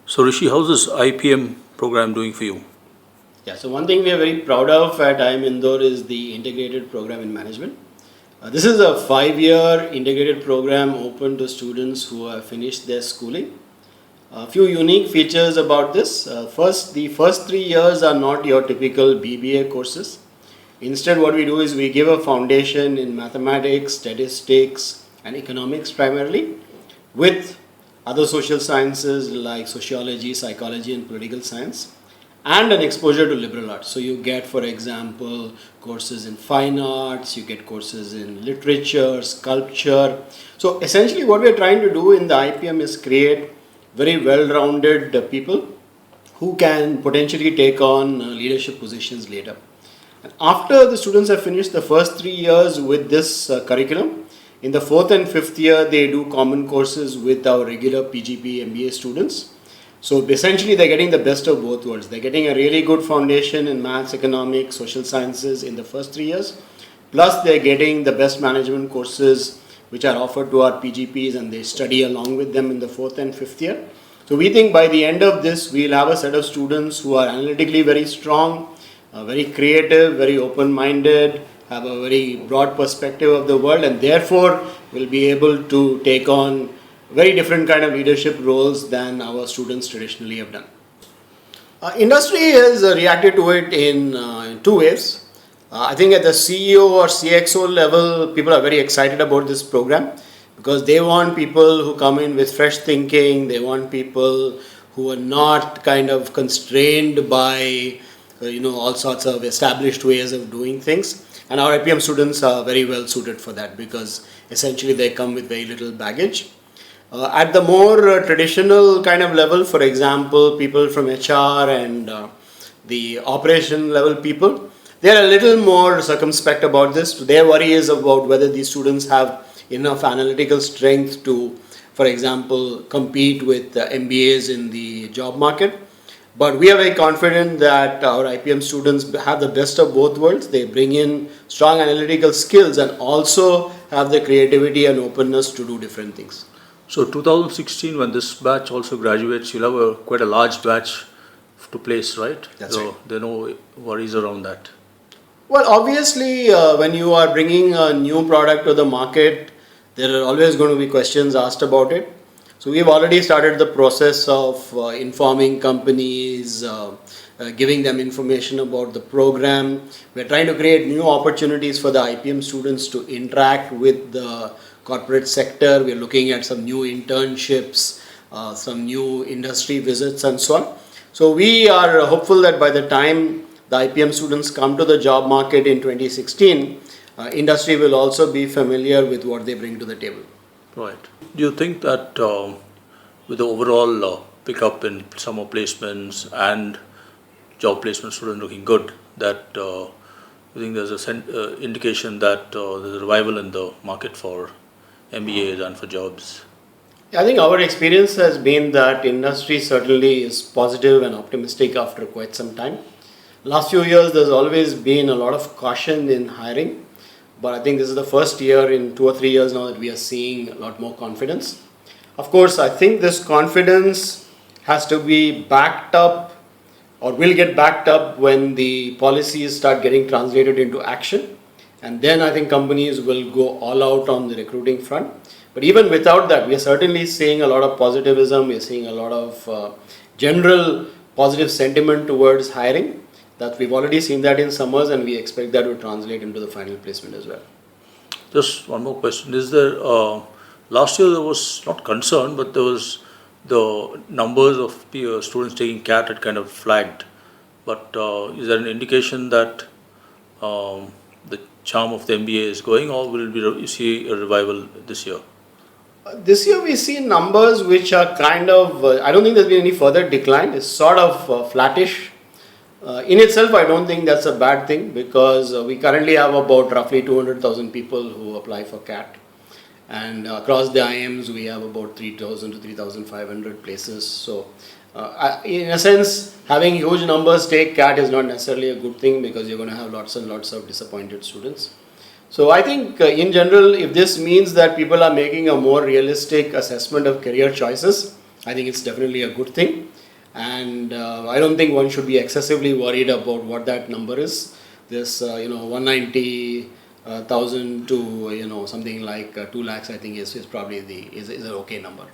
So Rishi, how's this IPM program doing for you? Yeah, so one thing we are very proud of at IIM Indore is the integrated program in management. This is a 5-year integrated program open to students who have finished their schooling. A few unique features about this. First, the first 3 years are not your typical BBA courses. Instead, what we do is we give a foundation in mathematics, statistics, and economics primarily, with other social sciences like sociology, psychology, and political science, and an exposure to liberal arts. So you get, for example, courses in fine arts, you get courses in literature, sculpture. So essentially what we are trying to do in the IPM is create very well-rounded people who can potentially take on leadership positions later. And after the students have finished the first 3 years with this curriculum, in the fourth and fifth year they do common courses with our regular PGP MBA students. So essentially they're getting the best of both worlds. They're getting a really good foundation in maths, economics, social sciences in the first 3 years. Plus they're getting the best management courses which are offered to our PGPs, and they study along with them in the fourth and fifth year. So we think by the end of this we'll have a set of students who are analytically very strong, very creative, very open-minded, have a very broad perspective of the world, and therefore will be able to take on very different kind of leadership roles than our students traditionally have done. Industry has reacted to it in two ways. I think at the CEO or CXO level, people are very excited about this program because they want people who come in with fresh thinking. They want people who are not kind of constrained by all sorts of established ways of doing things. And our IPM students are very well suited for that because essentially they come with very little baggage. At the more traditional kind of level, for example, people from HR and the operation level people, they are a little more circumspect about this. Their worry is about whether these students have enough analytical strength to, for example, compete with MBAs in the job market. But we are very confident that our IPM students have the best of both worlds. They bring in strong analytical skills and also have the creativity and openness to do different things. So 2016, when this batch also graduates, you'll have quite a large batch to place, right? That's so right. There are no worries around that. Well, obviously, when you are bringing a new product to the market, there are always going to be questions asked about it. So we've already started the process of informing companies, giving them information about the program. We're trying to create new opportunities for the IPM students to interact with the corporate sector. We're looking at some new internships, some new industry visits and so on. So we are hopeful that by the time the IPM students come to the job market in 2016, industry will also be familiar with what they bring to the table. Right. Do you think that with the overall pickup in summer placements and job placement students looking good, that you think there's a indication that there's a revival in the market for MBAs and for jobs? I think our experience has been that industry certainly is positive and optimistic after quite some time. Last few years there's always been a lot of caution in hiring, but I think this is the first year in 2 or 3 years now that we are seeing a lot more confidence. Of course, I think this confidence has to be backed up or will get backed up when the policies start getting translated into action, and then I think companies will go all out on the recruiting front. But even without that, we are certainly seeing a lot of positivism. We are seeing a lot of general positive sentiment towards hiring. That we've already seen that in summers, and we expect that to translate into the final placement as well. Just one more question. Is there, last year there was not concern, but there was the numbers of students taking CAT had kind of flagged. But is there an indication that the charm of the MBA is going, or will you see a revival this year? This year we see numbers which are kind of, I don't think there's been any further decline. It's sort of flattish. In itself, I don't think that's a bad thing because we currently have about roughly 200,000 people who apply for CAT, and across the IIMs we have about 3,000 to 3,500 places. So in a sense, having huge numbers take CAT is not necessarily a good thing because you're going to have lots and lots of disappointed students. So I think in general, if this means that people are making a more realistic assessment of career choices, I think it's definitely a good thing, and I don't think one should be excessively worried about what that number is. This 190,000 to something like 2 lakhs, I think is probably is an okay number.